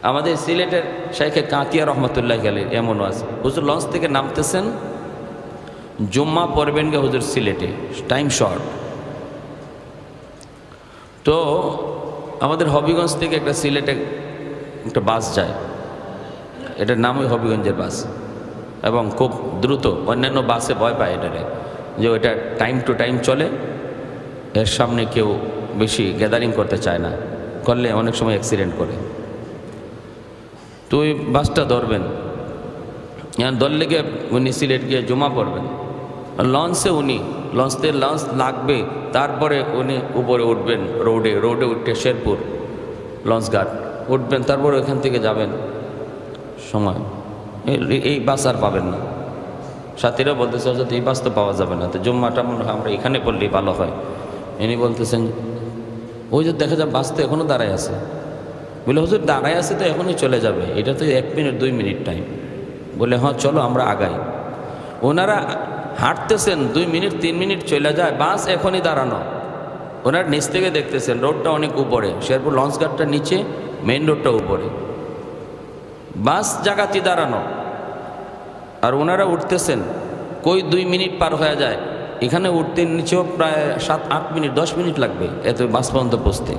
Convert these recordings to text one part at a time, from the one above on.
আমাদের সিলেটের শাইখে কাতিয়া রহমতুল্লাহ আলাইহি এমনও আছে, হুজুর লঞ্চ থেকে নামতেছেন, জুম্মা পড়বেন গে হুজুর সিলেটে, টাইম শর্ট। তো আমাদের হবিগঞ্জ থেকে একটা সিলেটে একটা বাস যায়, এটার নামই হবিগঞ্জের বাস, এবং খুব দ্রুত। অন্যান্য বাসে ভয় পায় এটারে, যে ওইটা টাইম টু টাইম চলে, এর সামনে কেউ বেশি গ্যাদারিং করতে চায় না, করলে অনেক সময় অ্যাক্সিডেন্ট করে। তো ওই বাসটা ধরবেন, ধরলে গিয়ে উনি সিলেট গিয়ে জমা পড়বেন। লঞ্চে লঞ্চ লাগবে, তারপরে উনি উপরে উঠবেন, রোডে উঠে শেরপুর লঞ্চ ঘাট উঠবেন, তারপরে ওইখান থেকে যাবেন সময়। এই বাস আর পাবেন না। সাথীরা বলতেছে হয়তো এই বাস তো পাওয়া যাবে না, তো জুম্মাটা আমরা এখানে পড়লেই ভালো হয়। ইনি বলতেছেন ওই যে দেখা যায় বাস তো এখনও দাঁড়ায় আছে। বলে হুজুর দাঁড়ায় আছে তো এখনই চলে যাবে, এটা তো 1 মিনিট 2 মিনিট টাইম। বলে হ্যাঁ চলো আমরা আগাই। ওনারা হাঁটতেছেন, 2 মিনিট 3 মিনিট চলে যায়, বাস এখনই দাঁড়ানো। ওনার নিচ থেকে দেখতেছেন রোডটা অনেক উপরে, শেরপুর লঞ্চ ঘাটটা নিচে, মেইন রোডটা উপরে, বাস জায়গাতে দাঁড়ানো। আর ওনারা উঠতেছেন, কই 2 মিনিট পার হয়ে যায়, এখানে উঠতে নিচেও প্রায় 7-8 মিনিট 10 মিনিট লাগবে এত বাস পর্যন্ত পৌঁছতে।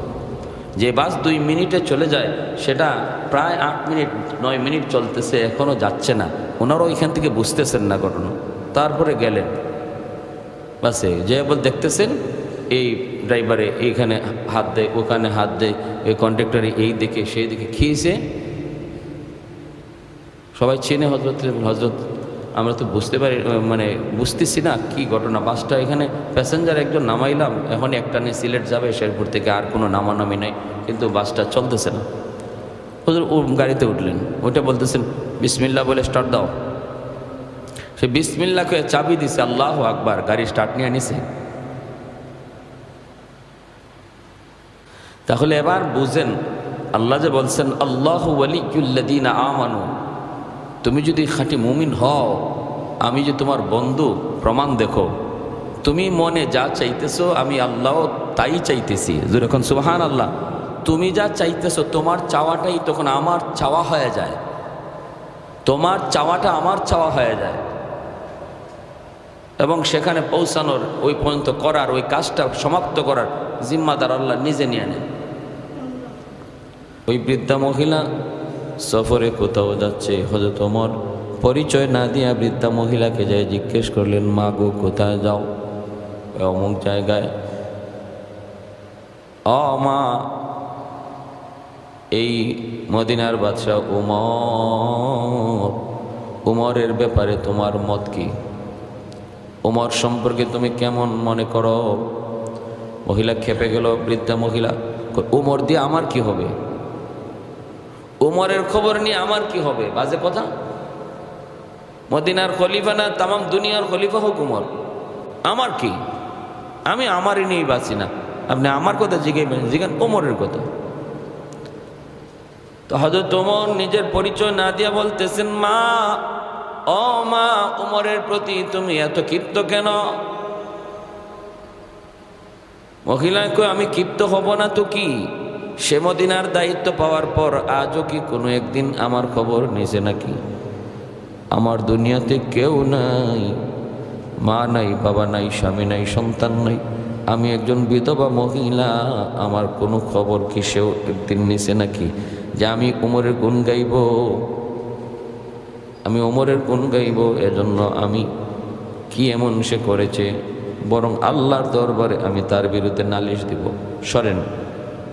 যে বাস 2 মিনিটে চলে যায় সেটা প্রায় 8 মিনিট 9 মিনিট চলতেছে, এখনও যাচ্ছে না। ওনারাও এখান থেকে বুঝতেছেন না ঘটনা। তারপরে গেলেন বাসে, যে বল দেখতেছেন এই ড্রাইভারে এইখানে হাত দেয়, ওখানে হাত দেয়, এই কন্ডাক্টরে এই দিকে সেই দিকে খেয়েছে। সবাই চেনে হজরত, আমরা তো বুঝতেছি না কি ঘটনা। বাসটা এখানে প্যাসেঞ্জার একজন নামাইলাম, এখন একটা নিয়ে সিলেট যাবে শেরপুর থেকে, আর কোনো নামানামি নাই, কিন্তু বাসটা চলতেছে না। হুজুর গাড়িতে উঠলেন, ওইটা বলতেছেন বিসমিল্লাহ বলে স্টার্ট দাও। সে বিসমিল্লাহকে চাবি দিছে, আল্লাহু আকবার, গাড়ি স্টার্ট নিয়ে নিছে। তাহলে এবার বুঝেন আল্লাহ যে বলছেন আল্লাহু ওয়ালিয়ুল্লাযীনা আমানু, তুমি যদি খাঁটি মুমিন হও, আমি যে তোমার বন্ধু, প্রমাণ দেখো। তুমি মনে যা চাইতেছো আমি আল্লাহ তাই চাইতেছি। যখন সুবহানাল্লাহ, তুমি যা চাইতেছো তোমার চাওয়াটাই তখন আমার চাওয়া হয়ে যায়, তোমার চাওয়াটা আমার চাওয়া হয়ে যায়, এবং সেখানে পৌঁছানোর, ওই পর্যন্ত করার, ওই কাজটা সমাপ্ত করার জিম্মাদার আল্লাহ নিজে নিয়ে নেন। ওই বৃদ্ধা মহিলা সফরে কোথাও যাচ্ছে, হযরত ওমর পরিচয় না দিয়া বৃদ্ধা মহিলাকে যাই জিজ্ঞেস করলেন, মা গো কোথায় যাও? অমুক জায়গায়। মা, এই মদিনার বাদশাহ উমরের ব্যাপারে তোমার মত কি? উমর সম্পর্কে তুমি কেমন মনে করো? মহিলা খেপে গেল। বৃদ্ধা মহিলা, উমর দিয়ে আমার কি হবে? উমরের খবর নিয়ে আমার কি হবে? বাজে কথা। মদিনার খলিফা না, তামাম দুনিয়ার খলিফা হোক উমর, আমার কি? আমি আমারই নিয়েই বাঁচি না, আপনি আমার কথা জিজ্ঞেন উমরের কথা। তো হযরত ওমর নিজের পরিচয় না দিয়া বলতেছেন, মা, মা, উমরের প্রতি তুমি এত ক্ষিপ্ত কেন? মহিলা কই, আমি ক্ষিপ্ত হব না তো কি? সে মদিনার দায়িত্ব পাওয়ার পর আজও কি কোনো একদিন আমার খবর নিছে নাকি? আমার দুনিয়াতে কেউ নাই, মা নাই, বাবা নাই, স্বামী নাই, সন্তান নাই, আমি একজন বিধবা মহিলা, আমার কোনো খবর কি সেও একদিন নিছে নাকি যে আমি উমরের গুণ গাইব? আমি ওমরের গুণ গাইব, এজন্য আমি কি এমন সে করেছে, বরং আল্লাহর দরবারে আমি তার বিরুদ্ধে নালিশ দিব। সরেন,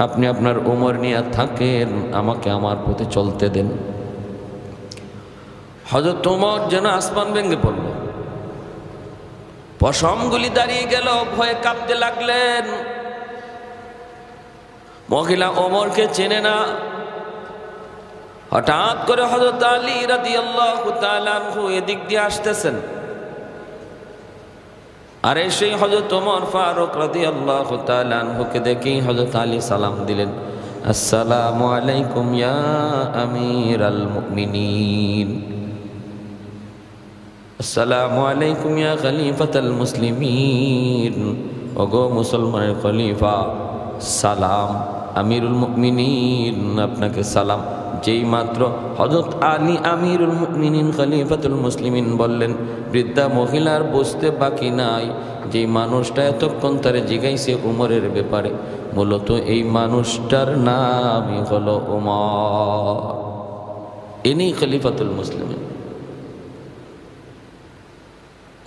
আপনি আপনার ওমর নিয়ে থাকেন, আমাকে আমার পথে চলতে দেন। হযরত ওমর যেন আসমান ভেঙে পড়ল, পশমগুলি দাঁড়িয়ে গেল, ভয়ে কাঁপতে লাগলেন। মহিলা ওমরকে চেনে না। হঠাৎ করে হযরত আলী রাদিয়াল্লাহু তাআলা আনহু এদিক দিয়ে আসতেছেন, আর সেই হযরত ওমর ফারুক রাদিয়াল্লাহু তাআলা আনহুকে দেখেই হযরত আলী সালাম দিলেন, আসসালামু আলাইকুম ইয়া আমিরাল মুমিনিন, আসসালামু আলাইকুম ইয়া খলিফাতাল মুসলিমিন, ওগো মুসলমানের খলিফা, সালাম, আমিরুল মুমিনিন আপনাকে সালাম। যেই মাত্র হযরত আলী আমিরুল মুমিনিন খলিফাতুল মুসলিমিন বললেন, বৃদ্ধা মহিলার বুঝতে বাকি নাই যেই মানুষটা এতক্ষণ তারে জিজ্ঞাইছে উমরের ব্যাপারে, মূলত এই মানুষটার নামই হলো উমর, ইনি খলিফাতুল মুসলিমিন।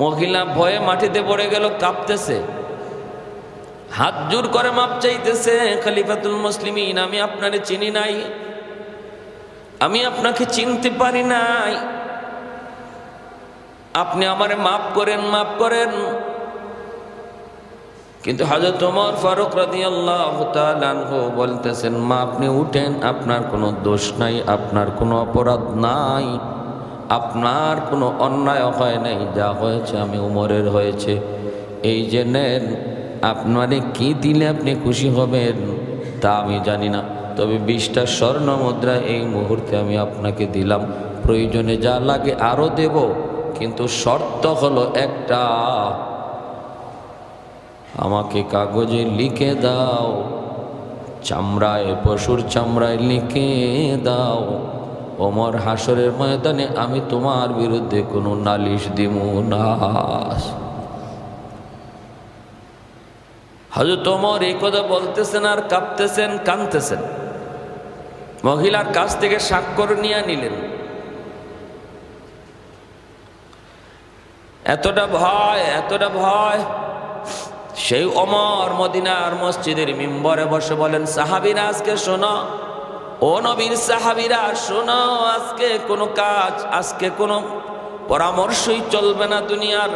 মহিলা ভয়ে মাটিতে পড়ে গেল, কাঁপতেছে, হাত জোর করে মাপ চাইতেছে, খলিফাতুল মুসলিমিন আমি আপনারে চিনি নাই, আমি আপনাকে চিনতে পারি নাই, আপনি আমারে মাফ করেন, মাফ করেন। কিন্তু হযরত ওমর ফারুক রাদিয়াল্লাহু তাআলা আনহু বলতেছেন, মা আপনি উঠেন, আপনার কোনো দোষ নাই, আপনার কোনো অপরাধ নাই, আপনার কোনো অন্যায় হয় নাই, যা হয়েছে আমি উমরের হয়েছে, এই যে নেন, আপনারে কি দিলে আপনি খুশি হবেন তা আমি জানি না, তবে 20টা স্বর্ণ মুদ্রা এই মুহূর্তে আমি আপনাকে দিলাম, প্রয়োজনে যা লাগে আরো দেব, কিন্তু শর্ত হলো একটা, আমাকে কাগজে লিখে দাও, চামড়ায়, পশুর চামড়ায় লিখে দাও, ওমর হাসরের ময়দানে আমি তোমার বিরুদ্ধে কোনো নালিশ দিব না। হযরত ওমর এই কথা বলতেছেন আর কাঁপতেছেন, কাঁদতেছেন। মহিলার কাছ থেকে স্বাক্ষর নিয়ে নিলেন। এতটা ভয়, এতটা ভয়, সেই ওমর মদিনার মসজিদের মিম্বরে বসে বলেন, সাহাবীরা আজকে শোনো, ও নবীর সাহাবীরা শোনো, আজকে কোনো কাজ, আজকে কোনো পরামর্শই চলবে না দুনিয়ার,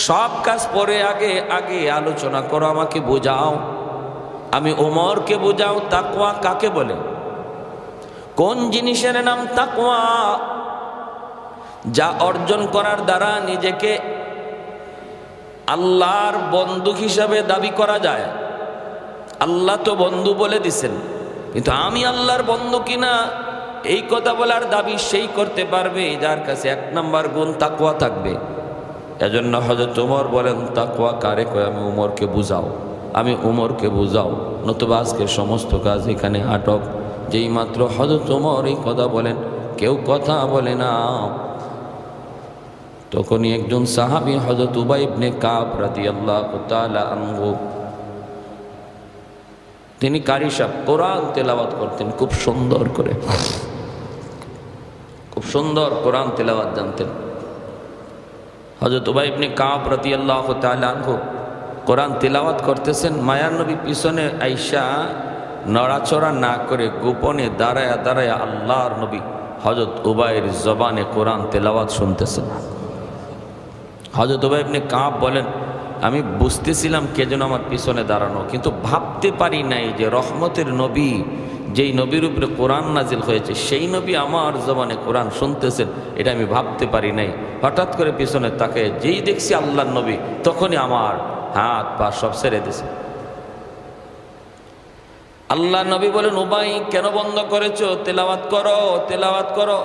সব কাজ পরে আগে আগে আলোচনা করো, আমাকে বোঝাও, আমি ওমরকে বোঝাও তাকওয়া কাকে বলে, কোন জিনিসের নাম তাকওয়া, যা অর্জন করার দ্বারা নিজেকে আল্লাহর বন্ধু হিসাবে দাবি করা যায়। আল্লাহ তো বন্ধু বলে দিছেন, কিন্তু আমি আল্লাহর বন্ধু কিনা এই কথা বলার দাবি সেই করতে পারবে যার কাছে 1 নম্বর গুণ তাকওয়া থাকবে। এজন্য হযরত ওমর বলেন, তাকওয়া কারে কয়, আমি উমরকে বুঝাও, আমি উমরকে বুঝাও, নতুবা আজকে সমস্ত কাজ এখানে আটক। যেই মাত্র হযরত ওমর এই কথা বলেন, কেউ কথা বলে না। তখনই একজন সাহাবী হযরত উবাই ইবনে কাব রাদিয়াল্লাহু তাআলা আনহু, তিনি কারি সাহেব, কোরআন তেলাওয়াত করতেন খুব সুন্দর করে, খুব সুন্দর কোরআন তেলাওয়াত জানতেন। হযরত উবাই ইবনে কাব রাদিয়াল্লাহু তাআলা আনহু কোরআন তেলাওয়াত করতেছেন, মায়ার নবী পিছনে আইসা নড়াচড়া না করে গোপনে দাঁড়ায়া দাঁড়ায়া আল্লাহর নবী হযরত উবাইয়ের জবানে কোরআন তেলাওয়াত শুনতেছেন। হযরত উবাই ইবনে কাব বলেন, আমি বুঝতেছিলাম কে যেন আমার পিছনে দাঁড়ানো, কিন্তু ভাবতে পারি নাই যে রহমতের নবী, যেই নবীর উপরে কোরআন নাজিল হয়েছে, সেই নবী আমার জবানে কোরআন শুনতেছেন, এটা আমি ভাবতে পারি নাই। হঠাৎ করে পিছনে তাকে যেই দেখছি আল্লাহর নবী, তখনই আমার হাত পা সব ছেড়ে দিয়েছে। আল্লাহ নবী বলেন, উবাই কেন বন্ধ করেছো, তেলাওয়াত করো, তেলাওয়াত করো।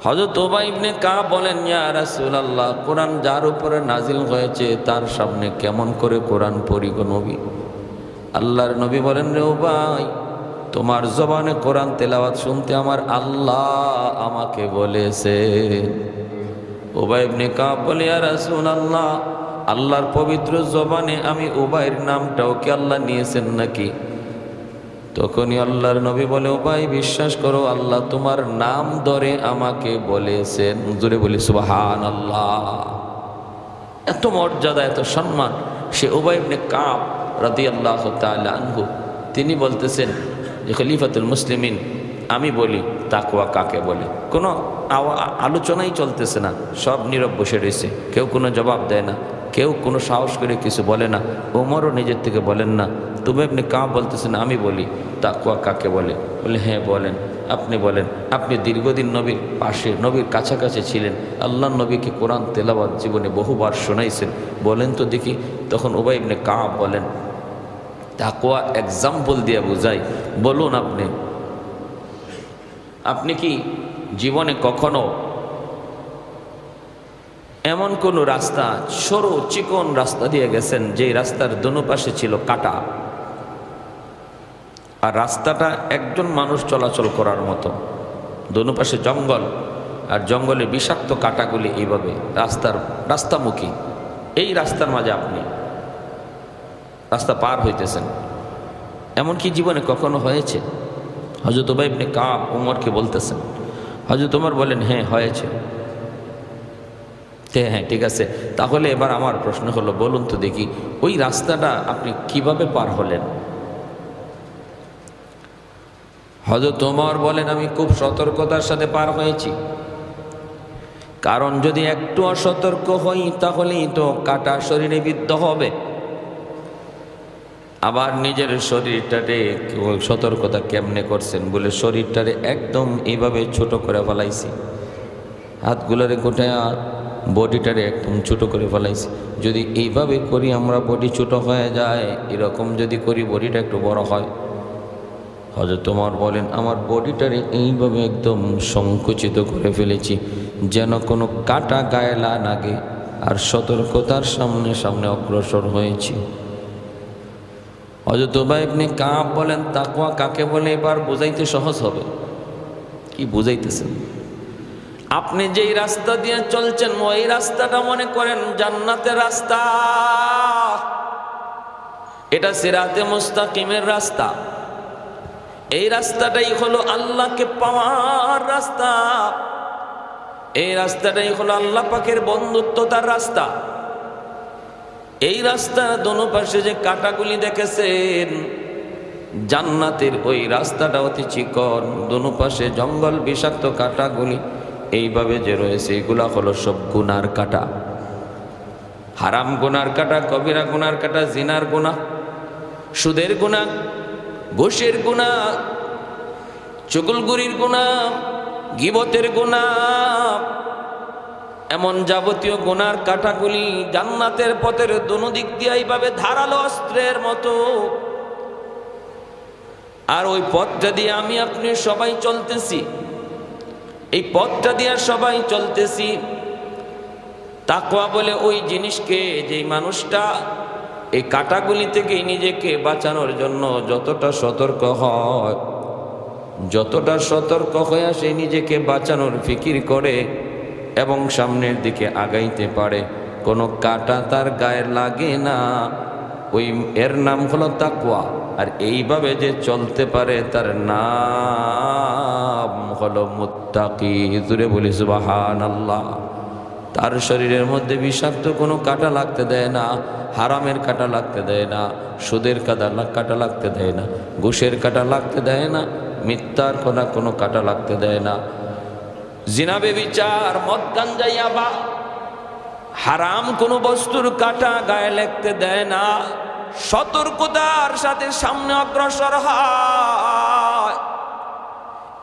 হযরত উবাই ইবনে কাব বলেন, ইয়া রাসূলুল্লাহ, কোরআন যার উপরে নাজিল হয়েছে তার সামনে কেমন করে কোরআন পড়ি গো নবী। আল্লাহর নবী বলেন, রে উবাই, তোমার জবানে কোরআন তেলাওয়াত শুনতে আমার আল্লাহ আমাকে বলেছে। উবাই ইবনে কাব বলে, ইয়া রাসূলুল্লাহ, আল্লাহর পবিত্র জবানে আমি উবাইয়ের নামটাও কি আল্লাহ নিয়েছেন নাকি? তখনই আল্লাহর নবী বলে, উবাই বিশ্বাস করো, আল্লাহ তোমার নাম ধরে আমাকে বলেছেন। জোরে বলি সুবহানাল্লাহ। এত মর্যাদা, এত সম্মান সে উবাই ইবনে কাব রাদিয়াল্লাহু তাআলা আনহু, তিনি বলতেছেন যে খলিফাতুল মুসলিমিন, আমি বলি তাকওয়া কাকে বলে। কোনো আলোচনাই চলতেছে না, সব নীরব বসে রয়েছে, কেউ কোনো জবাব দেয় না, কেউ কোনো সাহস করে কিছু বলে না। ওমরও নিজের থেকে বলেন না। উবাই ইবনে কাব বলতেছেন, আমি বলি তাকওয়া কাকে বলে। বলে, হ্যাঁ বলেন, আপনি বলেন, আপনি দীর্ঘদিন নবীর পাশে, নবীর কাছাকাছি ছিলেন, আল্লাহর নবীকে কোরআন তেলাওয়াত জীবনে বহুবার শোনাইছেন, বলেন তো দেখি। তখন উবাই ইবনে কাব বলেন, তাকওয়া এক্সাম্পল দিয়ে বুঝাই, বলুন আপনি কি জীবনে কখনো এমন কোন রাস্তা, সরু চিকন রাস্তা দিয়ে গেছেন যে রাস্তার দোনো পাশে ছিল কাটা, আর রাস্তাটা একজন মানুষ চলাচল করার মতো, দোনো পাশে জঙ্গল, আর জঙ্গলে বিষাক্ত কাঁটাগুলি এইভাবে রাস্তামুখী। এই রাস্তার মাঝে আপনি রাস্তা পার হইতেছেন। এমন কি জীবনে কখনো হয়েছে? হযরত উবাই ইবনে কাব ওমরকে বলতেছেন। হযরত ওমর বলেন, হ্যাঁ হয়েছে। হ্যাঁ ঠিক আছে, তাহলে এবার আমার প্রশ্ন হলো, বলুন তো দেখি ওই রাস্তাটা আপনি কিভাবে পার হলেন? হযরত ওমর বলেন, আমি খুব সতর্কতার সাথে পার হয়েছি। কারণ যদি একটু অসতর্ক হই তাহলেই তো কাটা শরীরে বিদ্ধ হবে। আবার নিজের শরীরটারে সতর্কতা কেমনে করছেন বলে শরীরটারে একদম এইভাবে ছোট করে ফেলাইছি, হাতগুলোরে গোটায় বডিটারে একদম ছোট করে ফেলাইছি। যদি এইভাবে করি আমরা বডি ছোট হয়ে যায়, এরকম যদি করি বডিটা একটু বড় হয়। হযরত ওমর বলেন, আমার বডিটারে এইভাবে একদম সংকুচিত করে ফেলেছি যেন কোনো কাটা গায়ে না লাগে, আর সতর্কতার সামনে সামনে অগ্রসর হয়েছি। হযরত উবাই ইবনে কাব বলেন, তাকওয়া কাকে বলে এবার বুঝাইতে সহজ হবে। কি বুঝাইতেছেন? আপনি যেই রাস্তা দিয়ে চলছেন ওই রাস্তাটা মনে করেন জান্নাতের রাস্তা, এটা সিরাতে মুস্তাকিমের রাস্তা। এই রাস্তাটাই হলো আল্লাহকে পাওয়ার রাস্তা, এই রাস্তাটাই হলো আল্লাহ পাকের বন্ধুত্বতার রাস্তা। এই রাস্তার দোনো পাশে যে কাঁটাগুলি দেখেছেন, জান্নাতের ওই রাস্তাটা অতি চিকন, দোনো পাশে জঙ্গল, বিষাক্ত কাঁটাগুলি এইভাবে যে রয়েছে, এগুলা হলো সব গুনার কাঁটা। হারাম গুনার কাঁটা, কবিরা গুনার কাঁটা, জিনার গুনাহ, সুদের গুনাহ, ঘুষের গুনাহ, চুগলখুরির গুনাহ, গীবতের গুনাহ, এমন যাবতীয় গুনার কাঁটাগুলি জান্নাতের পথের দোনো দিক দিয়ে এইভাবে ধারালো অস্ত্রের মতো। আর ওই পথটা দিয়ে আমি আপনি সবাই চলতেছি, এই পথটা দিয়ে সবাই চলতেছি। তাকওয়া বলে ওই জিনিসকে, যেই মানুষটা এই কাঁটাগুলি থেকে নিজেকে বাঁচানোর জন্য যতটা সতর্ক হয়, যতটা সতর্ক হয়ে সে নিজেকে বাঁচানোর ফিকির করে এবং সামনের দিকে আগাইতে পারে, কোনো কাঁটা তার গায়ে লাগে না, ওই এর নাম হলো তাকওয়া। আর এইভাবে যে চলতে পারে তার নাম হলো মুত্তাকি। জুড়ে বলি সুবহানাল্লাহ। তার শরীরের মধ্যে বিষাক্ত কোনো কাঁটা লাগতে দেয় না, হারামের কাঁটা লাগতে দেয় না, সুদের কাঁটা লাগতে দেয় না, ঘুষের কাঁটা লাগতে দেয় না, মিথ্যার কোনো কাঁটা লাগতে দেয় না, জিনা ব্যভিচার, মদ গাঞ্জা ইয়াবা, হারাম কোনো বস্তুর কাঁটা গায়ে লাগতে দেয় না। সতর্কতার সাথে সামনে অগ্রসর হয়।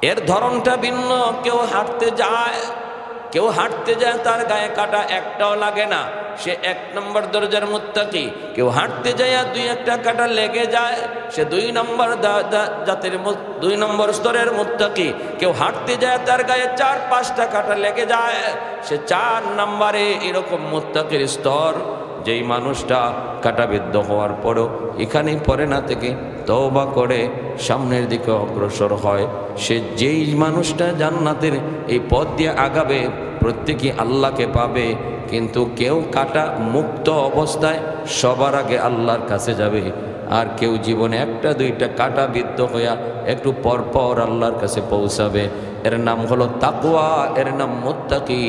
এর ধরনটা ভিন্ন। কেউ হাঁটতে যায় তার গায়ে কাঁটা একটাও লাগে না, সে 1 নম্বর দরজার মুত্তাকি। কেউ হাঁটতে যায় আর 2-1টা কাঁটা লেগে যায়, সে 2 নম্বর স্তরের মুত্তাকি। কেউ হাঁটতে যায় তার গায়ে 4-5টা কাঁটা লেগে যায়, সে 4 নম্বরে এরকম মুত্তাকির স্তর। যেই মানুষটা কাঁটাবিদ্ধ হওয়ার পরও এখানেই পড়ে না থেকে তওবা করে সামনের দিকে অগ্রসর হয়, সে যেই মানুষটা জান্নাতের এই পথ দিয়ে আগাবে, প্রত্যেকেই আল্লাহকে পাবে। কিন্তু কেউ কাঁটা মুক্ত অবস্থায় সবার আগে আল্লাহর কাছে যাবে, আর কেউ জীবনে 1-2টা কাঁটা বিদ্ধ হইয়া একটু পর আল্লাহর কাছে পৌঁছাবে। এর নাম হলো তাকওয়া, এর নাম মুত্তাকি।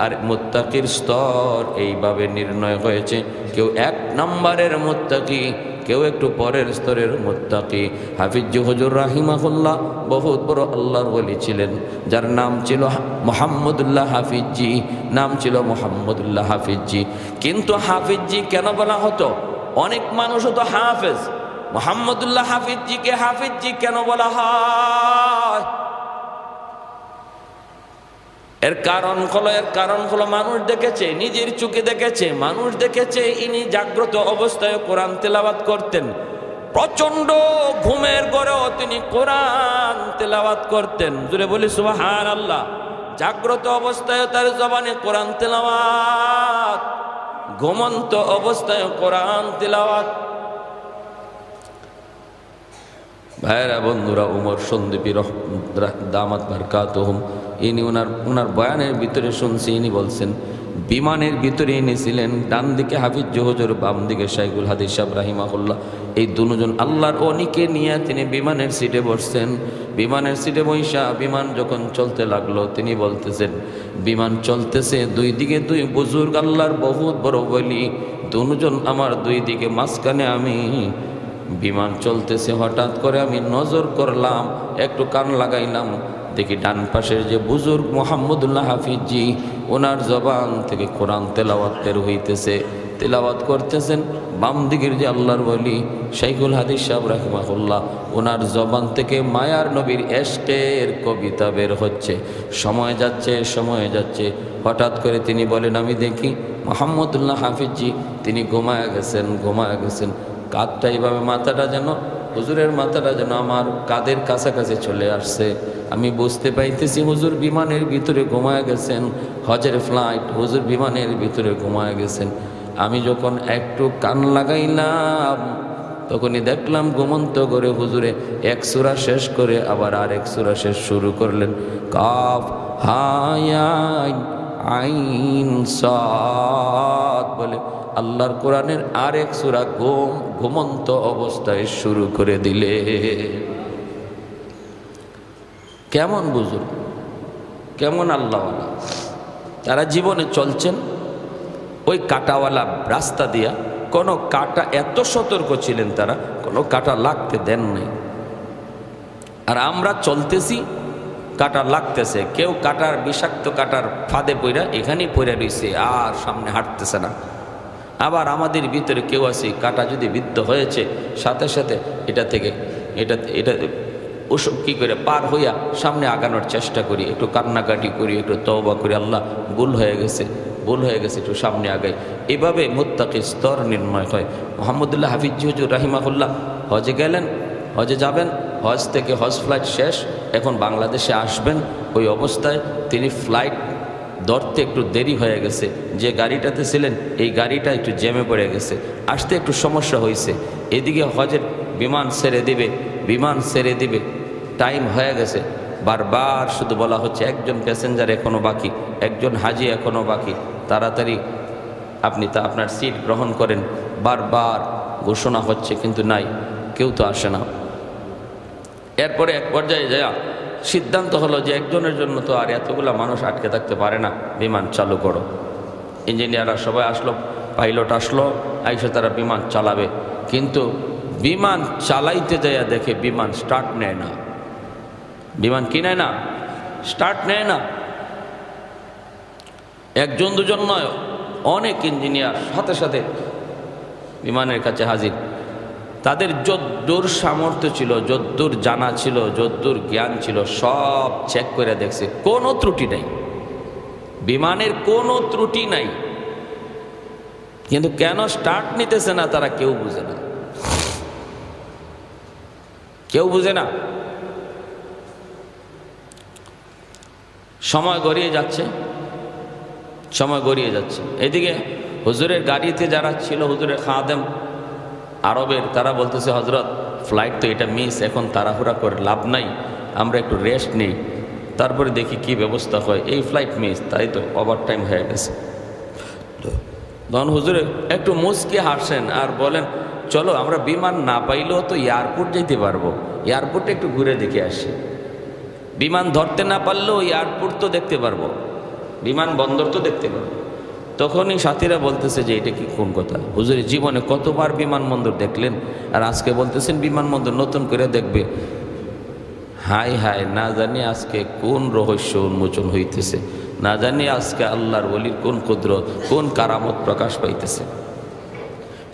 আর মুত্তাকির স্তর এইভাবে নির্ণয় হয়েছে, কেউ 1 নম্বরের মুত্তাকি, কেউ একটু পরের স্তরের মুত্তাকি। হাফিজ হুজুর রাহিমাহুল্লাহ বহুত বড় আল্লাহর ওলি ছিলেন, যার নাম ছিল মুহাম্মদুল্লাহ হাফিজি, নাম ছিল মুহাম্মদুল্লাহ হাফিজি। কিন্তু হাফিজি কেন বলা হতো? অনেক মানুষ হতো হাফেজ, মুহাম্মদুল্লাহ হাফিজিকে হাফিজি কেন বলা হয়? এর কারণ হলো মানুষ দেখেছে, নিজের চোখে দেখেছে, মানুষ দেখেছে ইনি জাগ্রত অবস্থায় কোরআন তেলাওয়াত করতেন। প্রচন্ড ঘুমের ঘরেও তিনি কোরআন তেলাওয়াত করতেন। জুড়ে বলি সুবহানাল্লাহ। জাগ্রত অবস্থায় তার জবানে কোরআন তেলাওয়াত, ঘুমন্ত অবস্থায় কোরআন তেলাওয়াত। ভাইরা বন্ধুরা, উমর সন্দীপী দামাত বারকাতুহুম, ইনি ওনার বয়ানের ভিতরে শুনছি, ইনি বলছেন বিমানের ভিতরে এনেছিলেন, ডান দিকে হাফিজ হুজুর, বাম দিকে শাইখুল হাদিস সাহেব রাহিমাহুল্লাহ। এই দুজন আল্লাহর অনিকে নিয়ে তিনি বিমানের সিটে বসছেন। বিমানের সিটে বৈশা বিমান যখন চলতে লাগলো, তিনি বলতেছেন বিমান চলতেছে, দুই দিকে দুই বুজুর্গ আল্লাহর বহুত বড় বলি, দুজন আমার দুই দিকে, মাঝখানে আমি। বিমান চলতেছে, হঠাৎ করে আমি নজর করলাম, একটু কান লাগাইলাম, দেখি ডান পাশের যে বুজুর্গ মোহাম্মদুল্লাহ হাফিজজি, ওনার জবান থেকে কোরআন তেলাওয়াত বের হইতেছে, তেলাওয়াত করতেছেন। বাম দিকের যে আল্লাহর ওলি শাইখুল হাদিস সাহেব রাহিমাহুল্লাহ, ওনার জবান থেকে মায়ার নবীর এশকের কবিতা বের হচ্ছে। সময় যাচ্ছে, সময় যাচ্ছে, হঠাৎ করে তিনি বলেন, আমি দেখি মোহাম্মদুল্লাহ হাফিজজি তিনি ঘুমায়া গেছেন। কাঁধটা এইভাবে, মাথাটা যেন, হুজুরের মাথাটা যেন আমার কাঁধের কাছাকাছি চলে আসছে। আমি বুঝতে পাইতেছি হুজুর বিমানের ভিতরে ঘুমায়া গেছেন, হজের ফ্লাইট, হুজুর বিমানের ভিতরে ঘুমায়া গেছেন। আমি যখন একটু কান লাগাইলাম, তখনই দেখলাম ঘুমন্ত করে হুজুরে এক সূরা শেষ করে আবার আরেক সূরা শেষ শুরু করলেন। কাফ হা আইন সাদ বলে আল্লাহর কোরআনের আরেক সূরা ঘুমন্ত অবস্থায় শুরু করে দিলে। কেমন বুজুর্গ, কেমন আল্লাহওয়ালা, তারা জীবনে চলছেন ওই কাঁটাওয়ালা রাস্তা দিয়া। কোনো কাঁটা, এত সতর্ক ছিলেন তারা, কোনো কাঁটা লাগতে দেন নাই। আর আমরা চলতেছি, কাঁটা লাগতেছে, কেউ কাঁটার, বিষাক্ত কাঁটার ফাঁদে পইরা এখানেই পইরা রয়েছে, আর সামনে হাঁটতেছে না। আবার আমাদের ভিতরে কেউ আছে, কাঁটা যদি বিদ্ধ হয়েছে, সাথে সাথে এটা থেকে এটা ওসব কী করে পার হইয়া সামনে আগানোর চেষ্টা করি, একটু কান্নাকাটি করি, একটু তওবা করি, আল্লাহ ভুল হয়ে গেছে, একটু সামনে আগাই। এভাবে মুত্তাকি স্তর নির্ণয় হয়। মোহাম্মদুল্লাহ হাফিজ হুজুর রাহিমাহুল্লাহ হজে গেলেন, হজে যাবেন, হজ থেকে হজ ফ্লাইট শেষ, এখন বাংলাদেশে আসবেন। ওই অবস্থায় তিনি ফ্লাইট ধরতে একটু দেরি হয়ে গেছে, যে গাড়িটাতে ছিলেন এই গাড়িটা একটু জ্যামে পড়ে গেছে, আসতে একটু সমস্যা হয়েছে। এদিকে হজের বিমান ছেড়ে দিবে, টাইম হয়ে গেছে। বারবার শুধু বলা হচ্ছে একজন প্যাসেঞ্জার এখনও বাকি, একজন হাজি এখনও বাকি, তাড়াতাড়ি আপনি আপনার সিট গ্রহণ করেন। বারবার ঘোষণা হচ্ছে, কিন্তু নাই, কেউ তো আসে না। এরপরে এক পর্যায়ে যায় সিদ্ধান্ত হলো যে একজনের জন্য তো আর এতগুলা মানুষ আটকে থাকতে পারে না, বিমান চালু করো। ইঞ্জিনিয়াররা সবাই আসলো, পাইলট আসলো, আইসে তারা বিমান চালাবে। কিন্তু বিমান চালাইতে যাইয়া দেখে বিমান স্টার্ট নেয় না। বিমান কি নেয় না? স্টার্ট নেয় না। একজন দুজন নয়, অনেক ইঞ্জিনিয়ার সাথে সাথে বিমানের কাছে হাজির। তাদের যদ্দূর সামর্থ্য ছিল, যদ্দূর জানা ছিল, যদ্দূর জ্ঞান ছিল, সব চেক করে দেখছে, কোনো ত্রুটি নাই, বিমানের কোনো ত্রুটি নাই। কিন্তু কেন স্টার্ট নিতেছে না তারা কেউ বুঝে না, কেউ বুঝে না। সময় গড়িয়ে যাচ্ছে, সময় গড়িয়ে যাচ্ছে। এদিকে হুজুরের গাড়িতে যারা ছিল, হুজুরের খাদেম আরবের, তারা বলতেছে হজরত ফ্লাইট তো এটা মিস, এখন তাড়াহুড়া করে লাভ নাই, আমরা একটু রেস্ট নিই, তারপরে দেখি কি ব্যবস্থা হয়। এই ফ্লাইট মিস, তাই তো ওভার টাইম হয়ে গেছে। তখন হুজুরে একটু মুচকি হাসেন আর বলেন, চলো আমরা বিমান না পাইলেও তো এয়ারপোর্ট যেতে পারবো, এয়ারপোর্টে একটু ঘুরে দেখে আসি। বিমান ধরতে না পারলেও এয়ারপোর্ট তো দেখতে পারবো, বিমানবন্দর তো দেখতে পারবো। তখনই সাথীরা বলতেছে যে এটা কি কোন কথা, হুজুরের জীবনে কতবার বিমানবন্দর দেখলেন, আর আজকে বলতেছেন বিমানবন্দর নতুন করে দেখবে। হায় হায়, না জানি আজকে কোন রহস্য উন্মোচন হইতেছে, না জানি আজকে আল্লাহর ওলির কোন কুদরত, কোন কারামত প্রকাশ পাইতেছে।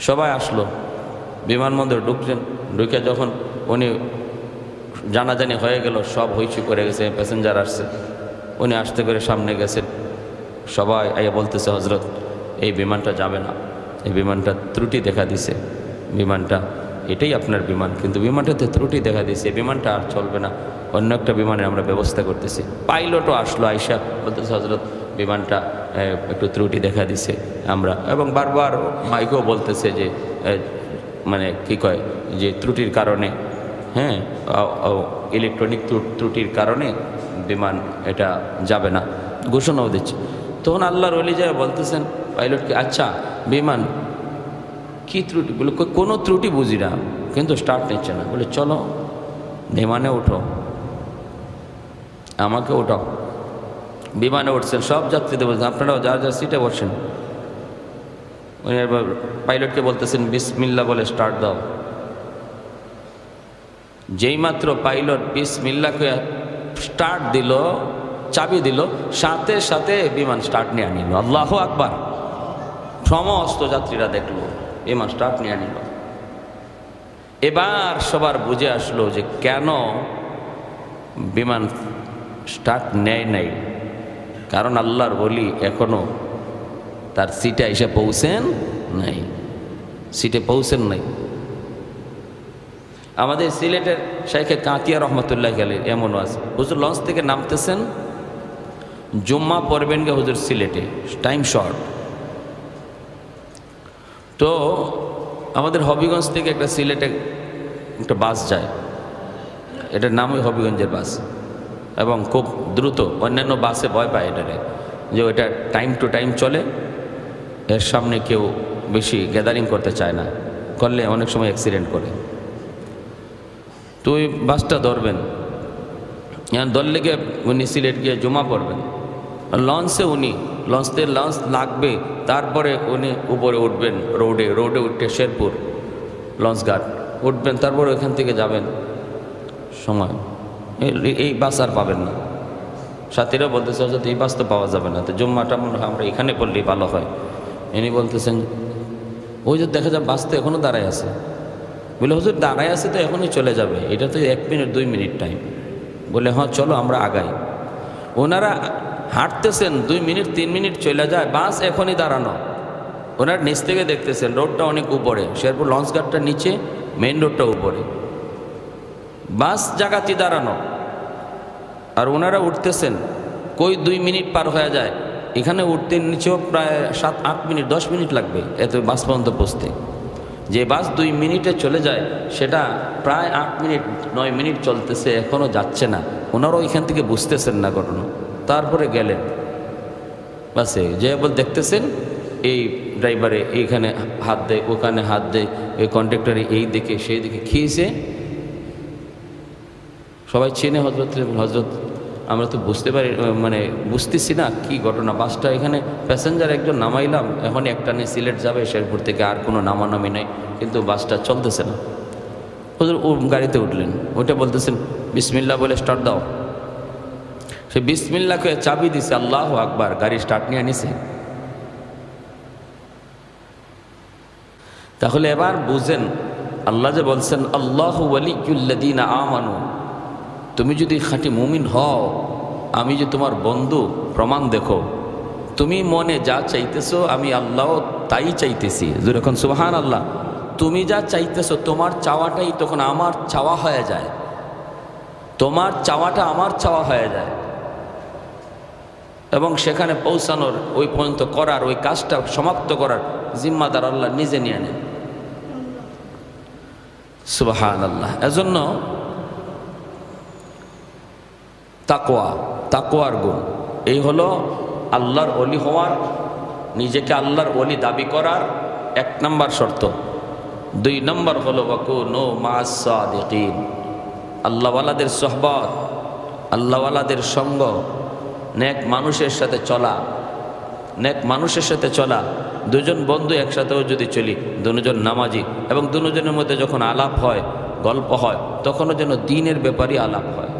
সবাই আসলো, বিমানবন্দর ঢুকছেন, ঢুকে যখন উনি জানাজানি হয়ে গেল, সব হইচই করে গেছে, প্যাসেঞ্জার আসছে, উনি আসতে করে সামনে গেছেন। সবাই আইয়া বলতেছে হজরত এই বিমানটা যাবে না, এই বিমানটা ত্রুটি দেখা দিছে, বিমানটা এটাই আপনার বিমান, কিন্তু বিমানটাতে ত্রুটি দেখা দিছে, এই বিমানটা আর চলবে না, অন্য একটা বিমানের আমরা ব্যবস্থা করতেছি। পাইলটও আসলো, আইসা বলতেছে হজরত বিমানটা একটু ত্রুটি দেখা দিছে আমরা, এবং বারবার মাইকেও বলতেছে যে মানে কি কয় যে ত্রুটির কারণে হ্যাঁ, ইলেকট্রনিক ত্রুটির কারণে বিমান এটা যাবে না, ঘোষণাও দিচ্ছে। তখন আল্লাহর ওলি যায় বলতেছেন পাইলটকে, আচ্ছা বিমান কি ত্রুটি? বলে কোনো ত্রুটি বুঝি না, কিন্তু স্টার্ট নিচ্ছে না। বলে চলো বিমানে উঠো, আমাকে উঠাও। বিমানে উঠছেন, সব যাত্রীদের বলছেন আপনারাও যার যার সিটে বসেন। উনি এবার পাইলটকে বলতেছেন বিসমিল্লাহ বলে স্টার্ট দাও। যেই মাত্র পাইলট বিসমিল্লাহকে স্টার্ট দিল, চাবি দিল, সাথে সাথে বিমান স্টার্ট নিয়ে আনিল। আল্লাহু আকবার! সমস্ত যাত্রীরা দেখলো বিমান স্টার্ট নিয়ে আনিল। এবার সবার বুঝে আসলো যে কেন বিমান স্টার্ট নেয় নাই। কারণ আল্লাহর ওলি এখনো তার সিটে এসে পৌঁছেন নাই, সিটে পৌঁছেন নাই। আমাদের সিলেটের শাইখে কাতিয়া রহমতুল্লাহ আলাইহি এমনও আছে, হুজুর লঞ্চ থেকে নামতেছেন, জুম্মা পড়বেন গে হুজুর সিলেটে, টাইম শর্ট। তো আমাদের হবিগঞ্জ থেকে একটা সিলেটে একটা বাস যায়, এটার নাম ওই হবিগঞ্জের বাস, এবং খুব দ্রুত। অন্যান্য বাসে ভয় পায় এটারে, যে ওইটা টাইম টু টাইম চলে, এর সামনে কেউ বেশি গ্যাদারিং করতে চায় না, করলে অনেক সময় অ্যাক্সিডেন্ট করে। তো ওই বাসটা ধরবেন, ধরলে গিয়ে উনি সিলেট গিয়ে জমা পড়বেন। লঞ্চে উনি লঞ্চ লাগবে, তারপরে উনি উপরে উঠবেন, রোডে উঠে শেরপুর লঞ্চ ঘাট উঠবেন, তারপরে ওইখান থেকে যাবেন সময়। এই বাস আর পাবেন না। সাথীরা বলতেছে হয়তো এই বাস তো পাওয়া যাবে না, তো জুম্মাটা মনে হয় আমরা এখানে পড়লেই ভালো হয়। ইনি বলতেছেন ওই যে দেখা যায় বাস তো এখনও দাঁড়ায় আছে। বলে হুজুর দাঁড়ায় আছে তো এখনই চলে যাবে, এটা তো 1 মিনিট 2 মিনিট টাইম। বলে হ্যাঁ চলো আমরা আগাই। ওনারা হাঁটতেছেন, 2 মিনিট 3 মিনিট চলে যায়, বাস এখনই দাঁড়ানো। ওনার নিচ থেকে দেখতেছেন রোডটা অনেক উপরে, শেরপুর লঞ্চ ঘাটটা নিচে, মেইন রোডটা উপরে, বাস জায়গাতে দাঁড়ানো। আর ওনারা উঠতেছেন, কই 2 মিনিট পার হয়ে যায়, এখানে উঠতে নিচেও প্রায় 7-8 মিনিট 10 মিনিট লাগবে এত বাস পর্যন্ত পৌঁছতে। যে বাস 2 মিনিটে চলে যায় সেটা প্রায় 8 মিনিট 9 মিনিট চলতেছে, এখনও যাচ্ছে না। ওনারাও এখান থেকে বুঝতেছেন না ঘটনা। তারপরে গেলেন বাসে, যে বল দেখতেছেন এই ড্রাইভারে এইখানে হাত দেয়, ওখানে হাত দেয়, এই কন্ডাক্টরে এই দিকে সেই দিকে খেয়েছে। সবাই চেনে হজরত, আমরা তো বুঝতেছি না কি ঘটনা। বাসটা এখানে প্যাসেঞ্জার একজন নামাইলাম, এখন একটা নিয়ে সিলেট যাবে শেরপুর থেকে, আর কোনো নামানামি নেই, কিন্তু বাসটা চলতেছে না। হুজুর ও গাড়িতে উঠলেন, ওইটা বলতেছেন বিসমিল্লাহ বলে স্টার্ট দাও। সে বিসমিল্লাহকে চাবি দিছে, আল্লাহু আকবার, গাড়ি স্টার্ট নিয়ে নিছে। তাহলে এবার বুঝেন আল্লাহ যে বলছেন আল্লাহু ওয়ালিয়ুল্লাযীনা আমানু, তুমি যদি খাঁটি মুমিন হও, আমি যে তোমার বন্ধু, প্রমাণ দেখো। তুমি মনে যা চাইতেছো আমি আল্লাহ তাই চাইতেছি। যখন সুবহানাল্লাহ, তুমি যা চাইতেছো তোমার চাওয়াটাই তখন আমার চাওয়া হয়ে যায়, তোমার চাওয়াটা আমার চাওয়া হয়ে যায়, এবং সেখানে পৌঁছানোর, ওই পর্যন্ত করার, ওই কাজটা সমাপ্ত করার জিম্মাদার আল্লাহ নিজে নিয়ে নেন। সুবহানাল্লাহ। এজন্য তাকওয়ার গুণ, এই হলো আল্লাহর ওলি হওয়ার, নিজেকে আল্লাহর ওলি দাবি করার 1 নম্বর শর্ত। 2 নম্বর হলো ওয়াকুনু মা'আস সাদিকিন, আল্লাহওয়ালাদের সোহবত, আল্লাহওয়ালাদের সঙ্গ, নেক মানুষের সাথে চলা, নেক মানুষের সাথে চলা। 2 জন বন্ধু একসাথেও যদি চলি, 2 জন নামাজি, এবং 2 জনের মধ্যে যখন আলাপ হয়, গল্প হয়, তখনও যেন দিনের ব্যাপারই আলাপ হয়,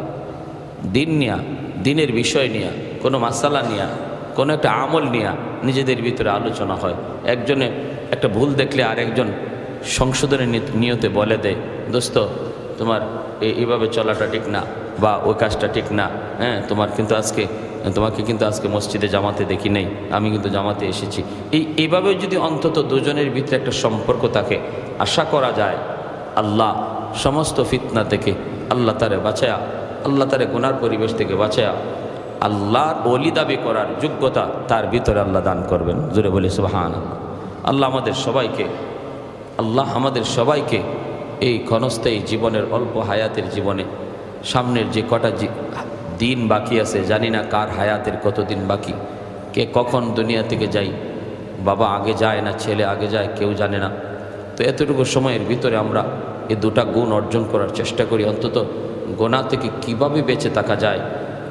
দিন নিয়া, দিনের বিষয় নিয়া, কোনো মাসালা নিয়া, কোনো একটা আমল নিয়া নিজেদের ভিতরে আলোচনা হয়। একজনে একটা ভুল দেখলে আরেকজন সংশোধনের নিয়তে বলে দেয়, দোস্ত তোমার এইভাবে চলাটা ঠিক না, বা ওই কাজটা ঠিক না, হ্যাঁ তোমাকে কিন্তু আজকে মসজিদে জামাতে দেখি নেই, আমি কিন্তু জামাতে এসেছি। এইভাবে যদি অন্তত 2 জনের ভিতরে একটা সম্পর্ক থাকে, আশা করা যায় আল্লাহ সমস্ত ফিতনা থেকে আল্লাহ তারে বাঁচায়া, আল্লাহ তারে গুনার পরিবেশ থেকে বাঁচায়া আল্লাহর ওলি দাবি করার যোগ্যতা তার ভিতরে আল্লাহ দান করবেন। জোরে বলি সুবহানাল্লাহ। আল্লাহ আমাদের সবাইকে এই ক্ষণস্থায়ী জীবনের অল্প হায়াতের জীবনে সামনের যে কটা দিন বাকি আছে, জানি না কার হায়াতের কতদিন বাকি, কে কখন দুনিয়া থেকে যাই, বাবা আগে যায় না ছেলে আগে যায় কেউ জানে না। তো এতটুকু সময়ের ভিতরে আমরা এই দুটা গুণ অর্জন করার চেষ্টা করি। অন্তত গোনা থেকে কিভাবে বেঁচে থাকা যায়,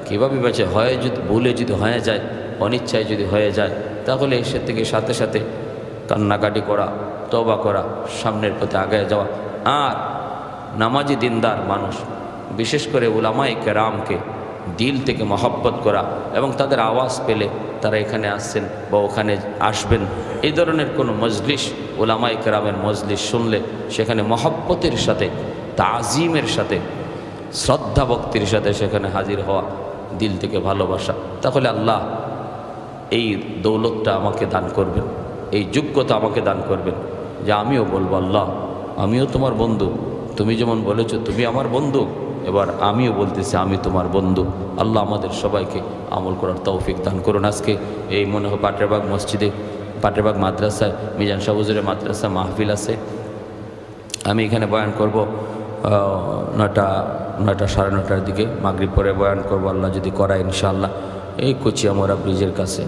কীভাবে বেঁচে হয়, যদি ভুলে যদি হয়ে যায়, অনিচ্ছায় যদি হয়ে যায়, তাহলে সে থেকে সাথে সাথে কান্নাকাটি করা, তওবা করা, সামনের পথে আগায় যাওয়া। আর নামাজি দিনদার মানুষ, বিশেষ করে উলামায়ে কেরামকে দিল থেকে মহব্বত করা এবং তাদের আওয়াজ পেলে তারা এখানে আসছেন বা ওখানে আসবেন, এই ধরনের কোনো মজলিস, উলামায়ে কেরামের মজলিস শুনলে সেখানে মহব্বতের সাথে, তাজিমের সাথে, শ্রদ্ধা ভক্তির সাথে সেখানে হাজির হওয়া, দিল থেকে ভালোবাসা, তাহলে আল্লাহ এই দৌলতটা আমাকে দান করবেন, এই যোগ্যতা আমাকে দান করবেন যে আমিও বলবো আল্লাহ আমিও তোমার বন্ধু, তুমি যেমন বলেছো তুমি আমার বন্ধু, এবার আমিও বলতেছি আমি তোমার বন্ধু। আল্লাহ আমাদের সবাইকে আমল করার তৌফিক দান করুন। আজকে এই মনে হয় পাটরাবাগ মসজিদে, পাটরাবাগ মাদ্রাসায়, মিজান শাহ হুজুরের মাদ্রাসা মাহফিল আছে। আমি এখানে বয়ান করব 9টা সাড়ে 9টার দিকে, মাগরিব পরে বয়ান করব আল্লাহ যদি করায় ইনশাআল্লাহ, এই কুচিয়ামরা ব্রিজের কাছে।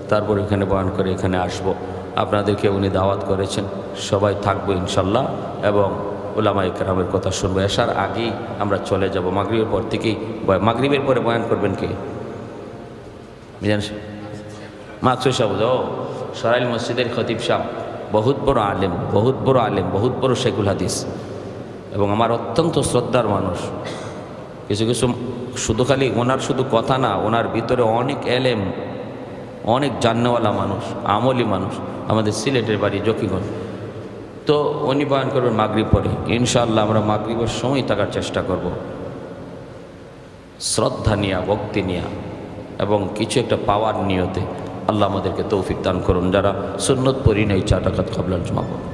তারপর এখানে বয়ান করে এখানে আসব। আপনাদেরকে উনি দাওয়াত করেছেন, সবাই থাকবো ইনশাআল্লাহ এবং উলামায়ে কেরামের কথা শুনবো। এশার আগেই আমরা চলে যাব, মাগরিবের পর থেকেই। মাগরিবের পরে বয়ান করবেন কে? মিজান মাকসুদ সাহেব, ও সরাইল মসজিদের খতিব সাহেব, বহুত বড় আলেম, বহুত বড় আলেম, বহুত বড় শেখুল হাদিস এবং আমার অত্যন্ত শ্রদ্ধার মানুষ। কিছু কিছু শুধু খালি ওনার শুধু কথা না, ওনার ভিতরে অনেক এলেম, অনেক জান্নেওয়ালা মানুষ, আমলি মানুষ। আমাদের সিলেটের বাড়ি জকিগঞ্জ। তো উনি বয়ান করবেন মাগরিব পরে ইনশাআল্লাহ। আমরা মাগরিবের সময় থাকার চেষ্টা করব, শ্রদ্ধা নিয়া, ভক্তি নিয়া এবং কিছু একটা পাওয়ার নিয়তে। আল্লাহ আমাদেরকে তৌফিক দান করুন। যারা সুন্নত পড়ি নাই 4 রাকাত ক্বাবলাল জুমা পড়ুন।